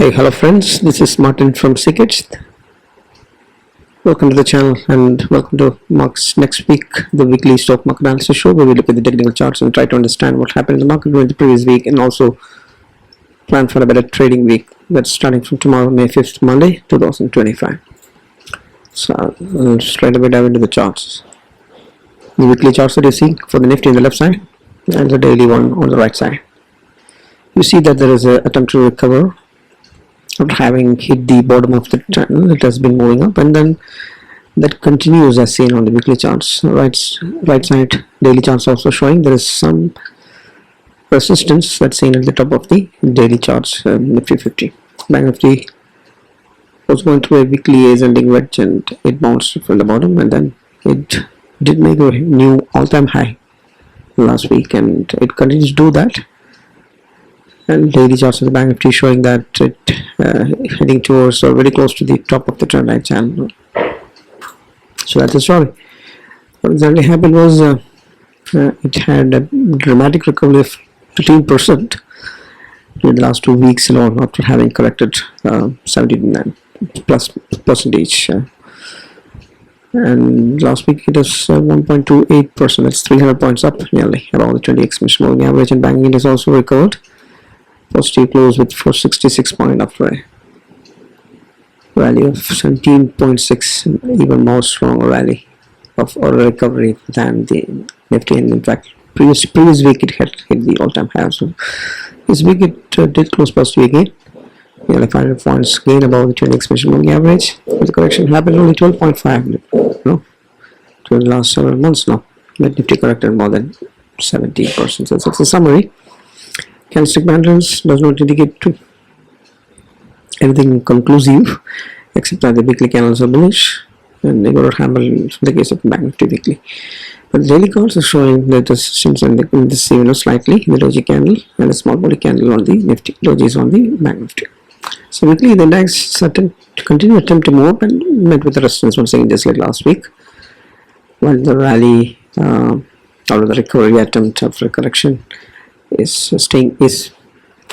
Hey, hello friends, this is Martin from Secrets. Welcome to the channel and welcome to Mark's next week, the weekly stock market analysis show, where we look at the technical charts and try to understand what happened in the market during the previous week and also plan for a better trading week that's starting from tomorrow, May 5th, Monday, 2025. So I'll straight away dive into the charts. The weekly charts that you see for the Nifty on the left side and the daily one on the right side. You see that there is an attempt to recover after having hit the bottom of the channel. It has been moving up and then that continues as seen on the weekly charts. Right side daily charts also showing there is some resistance that's seen at the top of the daily charts. Nifty 50 Bank Nifty was going through a weekly ascending wedge and it bounced from the bottom and then it did make a new all-time high last week and it continues to do that. And daily charts of the Bank Nifty showing that it heading towards or very close to the top of the trend line channel. So that's the story. What exactly happened was it had a dramatic recovery of 13% in the last 2 weeks alone after having corrected 79 plus percentage. And last week it was 1.28%. That's 300 points up nearly above the 20 exponential moving average, and banking has also recovered. Positive close with 466 point after a rally of 17.6, even more stronger rally of or recovery than the Nifty, and in fact previous week it had hit the all-time high. So this week it did close positive again, nearly 500 points gain above the 20 exponential moving average. But the correction happened only 12.5 to the last several months now. Nifty corrected more than 17%. So that's a summary. Candlestick patterns does not indicate to anything conclusive, except that the weekly candles are bullish, and they got to hammer in the case of Bank Nifty weekly. But the daily calls are showing that this seems in this slightly the doji candle and a small body candle on the Nifty. Doji is on the Bank Nifty. So weekly the index continue attempt to move up and met with the resistance once again, just like last week, while the rally or the recovery attempt after a correction is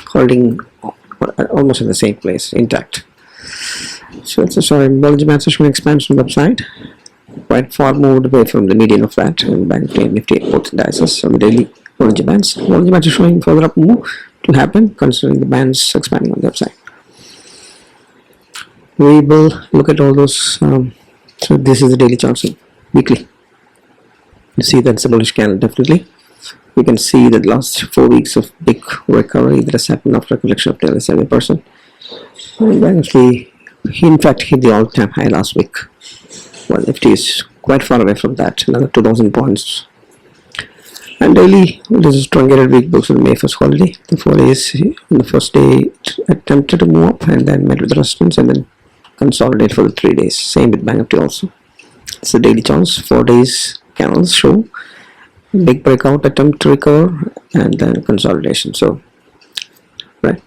holding almost in the same place, intact. So it's a story. Bollinger Bands are showing expansion upside, quite far moved away from the median of that, and Bank Nifty both indices on the daily Bollinger Bands. Bollinger Bands are showing further up move to happen, considering the bands expanding on the upside. We will look at all those. So this is the daily charts weekly. You see that's a bullish candle definitely. You can see that last 4 weeks of big recovery that has happened after a correction of nearly 7%. And actually, he in fact hit the all-time high last week. Well, Nifty is quite far away from that, another 2,000 points. And daily, this is truncated week books on May 1st holiday. The 4 days, on the first day, it attempted to move up and then met with resistance and then consolidate for the 3 days. Same with Bank Nifty also. It's the daily charts. 4 days candles show big breakout attempt to recover and then consolidation. So right,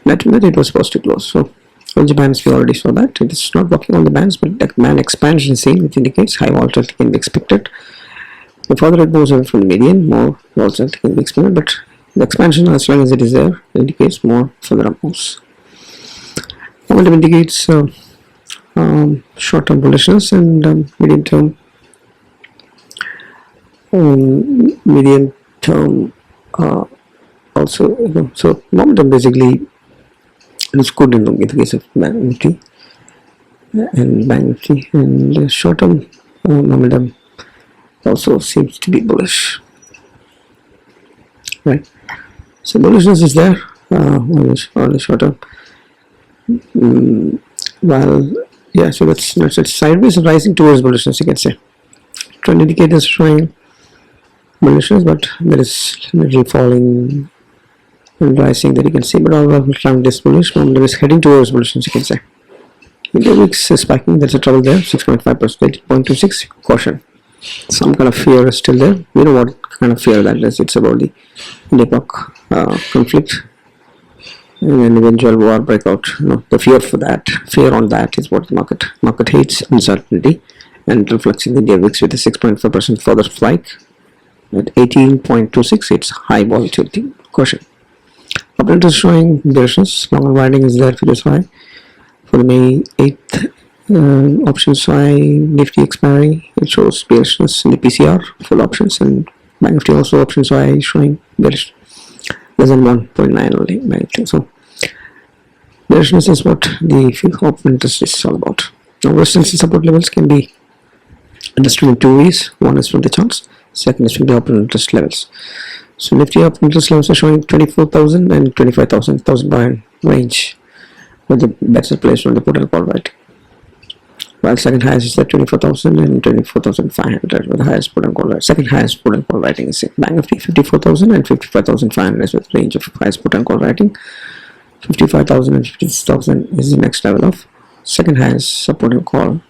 net it was supposed to close. So Bollinger Bands, we already saw that it is not working on the bands, but that band expansion seen, which indicates high volatility can be expected. The further it moves away from the median, more volatility can be expected, but the expansion, as long as it is there, indicates more further up moves. Momentum indicates short-term bullishness and medium-term also, so momentum basically looks good in the case of Bank Nifty and Bank Nifty, and short-term momentum also seems to be bullish, right? So bullishness is there on the short-term. Well, yeah, so that's sideways and rising towards bullishness, you can say. Trend indicators showing bullishness, but there is little falling and rising that you can see, but overall trend is bullish. Momentum is heading towards bullishness, you can say. India weeks is spiking, there's a trouble there, 6.5%, 8.26, caution. Some kind of fear is still there. You know what kind of fear that is. It's about the India-Pak conflict and an eventual war breakout. The fear on that is what the market hates, uncertainty, and reflects in the India VIX with a 6.5% further spike at 18.26. It's high volatility. Caution. Opponent is showing bearishness. Long writing is there for this high. For the May 8th options high Nifty expiry, it shows bearishness in the PCR full options, and Bank Nifty also options high showing bearish less than 1.9 only. Bank Nifty. So bearishness is what the open interest is all about. Now resistance and support levels can be understood in two ways. One is from the charts, second is from the open interest levels. So Nifty open interest levels are showing 24,000 and 25,000, 1,000 point range, where the bets are placed on the put and call right. While second highest is at 24,000 and 24,500 with the highest put and call right. Second highest put and call writing is Bank Nifty 54,000 and 55,500 is with range of highest put and call writing. 55,000 and 56,000 is the next level of second highest support and call,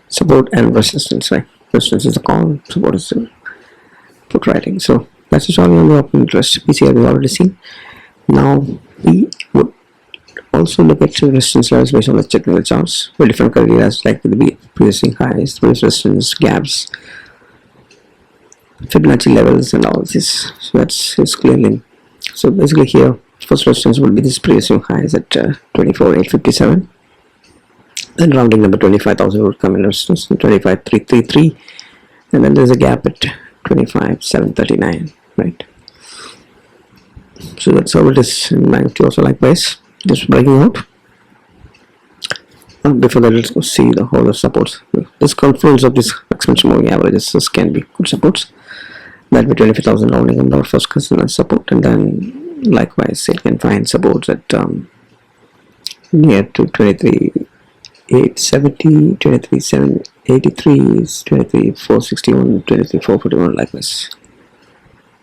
support and resistance, right? Resistance is the call, support is the put writing. So that's just all on the open interest. PCR we've already seen. Now we would also look at resistance levels based on the technical charts for different areas like the previous highs, previous resistance gaps, Fibonacci levels, and all this. So that's clearly. So basically here, first resistance will be this previous highs at 24,857. Then rounding number 25,000 would come in resistance, 25,333, and then there's a gap at 25,739, right? So that's how it is in Bank Nifty also likewise, just breaking out. Before that, let's go see the whole of supports. This confluence of these exponential moving averages can be good supports. That will be 25,000 rounding number first consider support, and then likewise it can find supports at near to 23,870, 23,783, 23,461, 23,441 likewise.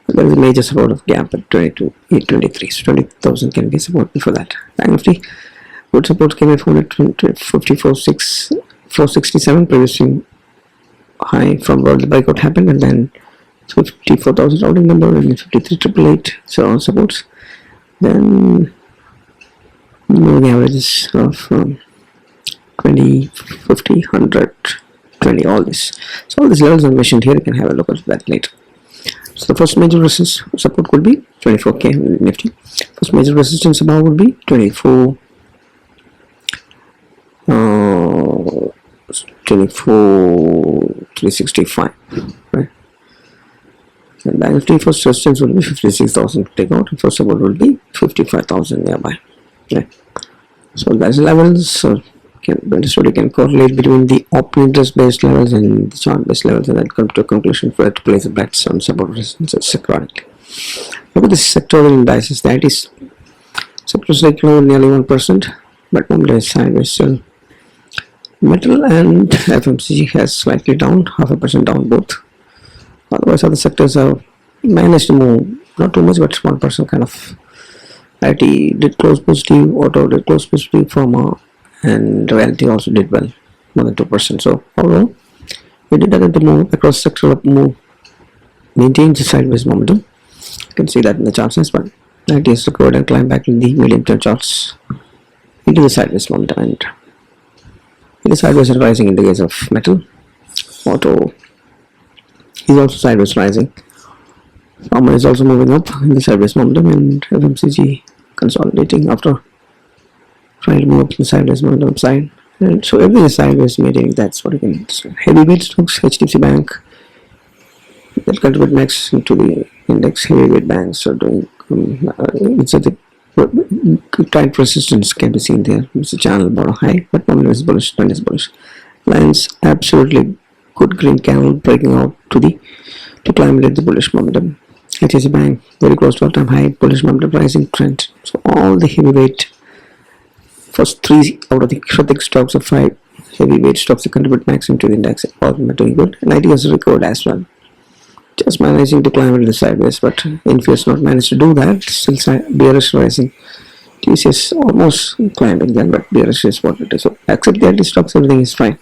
There is a major support of gap at 22,823, so 20,000 can be support before that. Bank Nifty good support came at 54,467 previously high from where the breakout happened, and then 54,000 rounding number and 53,888, so all supports. Then moving averages of 20, 50, 100, 20, all this. So all these levels are mentioned here. You can have a look at that later. So the first major resistance support would be 24K Nifty. First major resistance above would be 24,365, right? And Bank Nifty first resistance will be 56,000 to take out, and first support will be 55,000 nearby, right? So that's levels. So you can correlate between the open interest based levels and the chart based levels, and then come to a conclusion for it to place a bets on support resistance accordingly. Look at the sectoral indices. That is sectors like nearly 1%, but normally sideways still. Metal and FMCG has slightly down, 0.5% down both. Otherwise other sectors have managed to move, not too much, but 1% kind of. IT did close positive, auto did close positive, pharma and reality also did well, more than 2%. So overall we did attempt to move across sectoral move, maintain the sideways momentum. You can see that in the charts as well. IT has recovered and climbed back in the medium term charts into the sideways momentum, and it is sideways rising in the case of metal. Auto is also sideways rising. Pharma is also moving up in the sideways momentum, and FMCG consolidating after trying to move up the sideways momentum side. And so everything is sideways maintaining. That's what you can say. Heavyweight stocks, HDFC Bank, that contribute next to the index. Heavyweight banks are doing it's at the tight resistance can be seen there. It's a channel bottom high, but momentum is bullish, trend is bullish. Lines absolutely good green candle breaking out to climb into the bullish momentum. HDFC Bank very close to all-time high, bullish momentum, rising trend. So all the heavyweight, first 3 out of the 6 stocks of 5 heavyweight stocks that contribute maximum to the index, all of them are doing good, and IT has recovered as well, just managing to climb into the sideways. But Infosys not managed to do that, still bearish rising. TCS almost climbing then, but bearish is what it is. So except the IT stocks, everything is fine.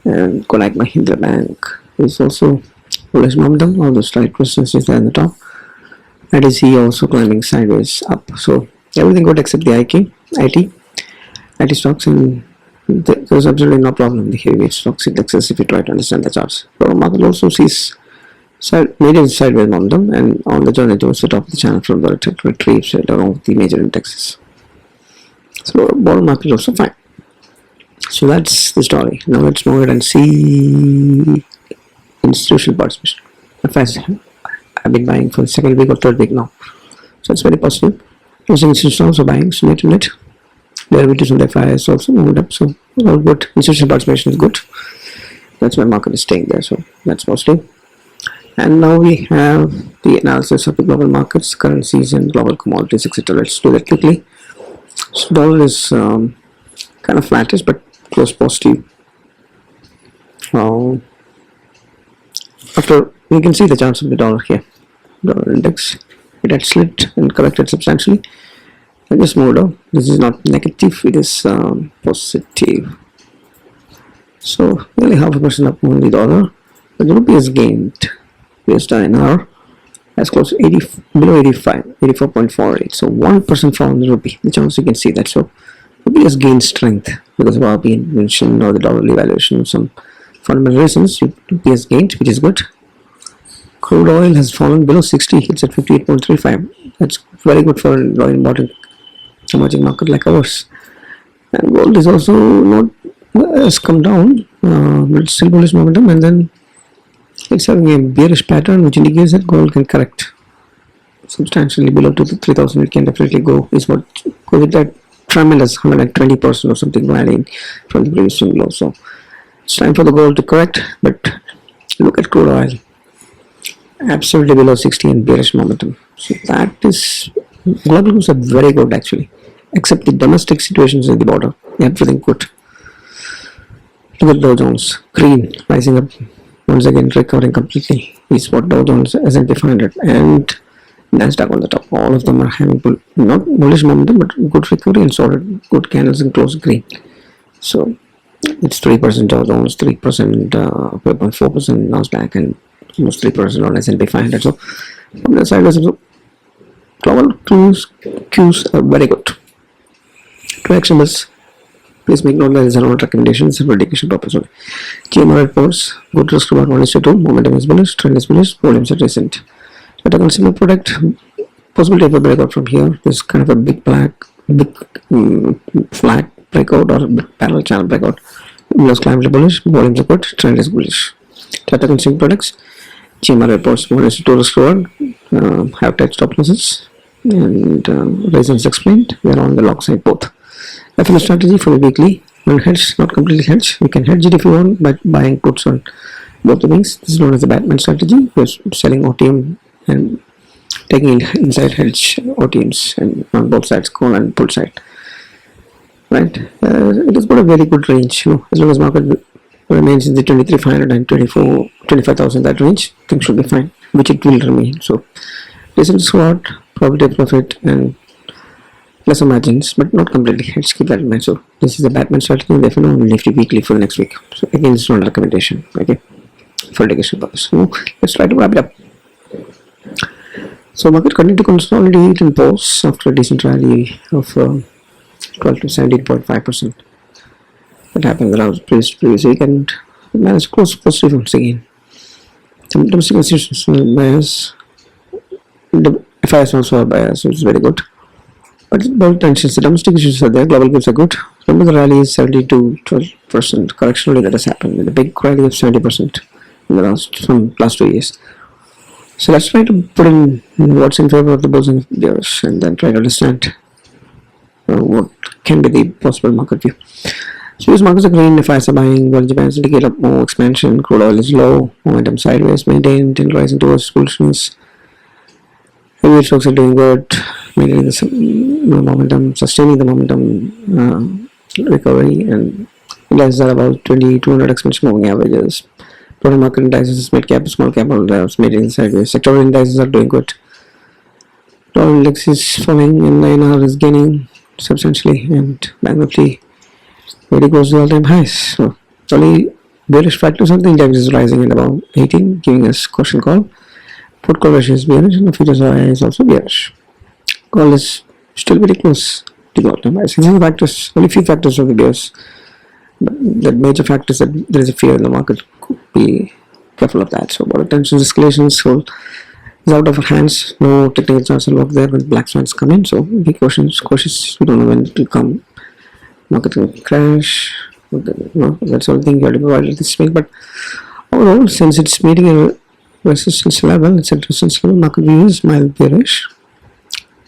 And Konak Mahindra Bank is also bullish momentum, all the slight resistance is there in the top. ITC also climbing sideways up. So everything good except the IT stocks, and there's absolutely no problem in the heavyweight stocks indexes if you try to understand the charts. So market also sees Median sideways momentum, and on the journey towards the top of the channel from the retrieves along with the major indexes. So bottom market is also fine. So that's the story. Now let's move ahead and see institutional participation. I've been buying for the second week or third week now, so it's very positive. Using institutions also buying, so net to net. Derivatives on the FIS also moved up, so all good. Institutional participation is good. That's why market is staying there, so that's positive. And now we have the analysis of the global markets, currencies, and global commodities, etc. Let's do that quickly. So dollar is kind of flattish, but close positive. After you can see the charts of the dollar here, dollar index, it had slipped and corrected substantially. I just moved up. This is not negative, it is positive. So nearly 0.5% up on the dollar, but the rupee has gained. US INR has close to 80, below 85, 84.48. So 1% fall in the rupee. The charts you can see that. So rupee has gained strength because of our being mentioned or the dollar devaluation of some fundamental reasons. Rupee has gained, which is good. Crude oil has fallen below 60. It's at 58.35. That's very good for an oil important emerging market like ours. And gold is also not has come down, but it's still bullish momentum, and then it's having a bearish pattern which indicates that gold can correct substantially below to the 3000. It can definitely go, is what with that tremendous 120% or something rallying from the previous swing low. So it's time for the gold to correct, but look at crude oil, absolutely below 60 and bearish momentum. So that is, global goods are very good actually, except the domestic situations at the border, everything good. Look at Dow Jones, green, rising up once again, recovering completely. Is what Dow Jones, S&P 500 and Nasdaq on the top. All of them are having not bullish momentum, but good recovery and solid good candles and close green. So it's 3% Dow Jones, 3%, 4% Nasdaq, and almost 3% on S&P 500. So from the side, global cues are very good. Correction is, please make note that these are not recommendations for education purpose only. GMR reports, good risk reward 1:2, momentum is bullish, trend is bullish, volumes are recent. At a consumer product, possibility of a breakout from here. There's kind of a big flat breakout or parallel channel breakout. Windows climb is bullish, volumes are good, trend is bullish. Tata consumer products, GMR reports 1:2 risk reward, have tight stop losses, and reasons explained. We are on the lock side both. FNO strategy for the weekly, when hedged, not completely hedged. You can hedge it if you want by buying puts on both the wings. This is known as the Batman strategy. We're selling OTM and taking inside hedge OTMs and on both sides, call and put side. Right? It has got a very good range. As long as market remains in the 23,500 and 25,000, that range, things should be fine, which it will remain. So, decent squat, probability of profit, and lesser margins, but not completely hedged. Keep that in mind. So this is the Batman strategy, and definitely on Nifty weekly for the next week. So again, it's not a recommendation, okay, for education purpose. So let's try to wrap it up. So market continued to consolidate and pause after a decent rally of 12 to 17.5%. That happened around previous week, and it managed to close positive once again. Some domestic institutional buyers, the FIS also are buyers, so it's very good. But both tensions, the domestic issues are there, global goods are good. Remember the rally is 70 to 12% correctionally that has happened, with a big rally of 70% in the last 2 years. So let's try to put in what's in favor of the bulls and bears, and then try to understand what can be the possible market view. So US markets are green, FIs are buying, while Japan's indicate up more expansion, crude oil is low, momentum sideways maintained and rising towards bullishness. Heavy stocks are doing good, maintaining the momentum, sustaining the momentum recovery, and indices are about 200 exponential moving averages. Total market indices, mid cap, small cap, all maintaining sideways. Sectoral indices are doing good. Dollar index is falling, and INR is gaining substantially, and Bank Nifty very close to all-time highs. So only bearish factors of the index is rising at about 18, giving us caution call. Put call ratio is bearish, and the futures is also bearish. Call is still very close to the all-time highs. These are the factors, only few factors of the bears. But the major factors that there is a fear in the market could be careful of that. So about attention escalations, so is out of our hands. No technical charts will work there when black swans come in. So be cautious. We don't know when it will come. Market will crash. No, that's the only thing you have to provide at this week. But overall, since it's meeting a resistance level, it's at resistance level. Market view is mild bearish.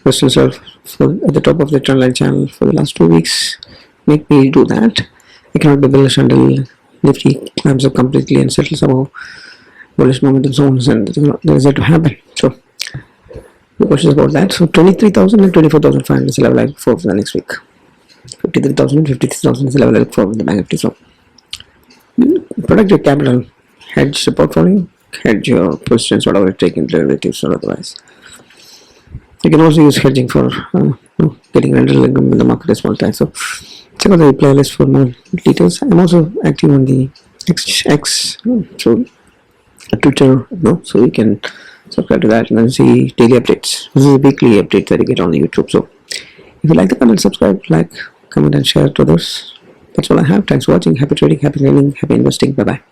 Resistance level at the top of the trend line channel for the last 2 weeks. Make me do that. I cannot be bullish until Nifty climbs up completely and settles above bullish momentum zones, and there is that to happen. So the question is about that. So 23,000 and 24,500 is the level I look for the next week. 53,000 and 53,000 is the level I look for with the Bank Nifty. So protect your capital, hedge the portfolio, hedge your positions, whatever you take in derivatives or otherwise. You can also use hedging for getting rental income when the market is volatile. So check out the playlist for more details. I'm also active on the X, so Twitter, so you can subscribe to that and then see daily updates. This is a weekly update that you get on YouTube. So if you like the content, subscribe, like, comment and share to others. That's all I have. Thanks for watching. Happy trading, happy learning, happy investing. Bye bye.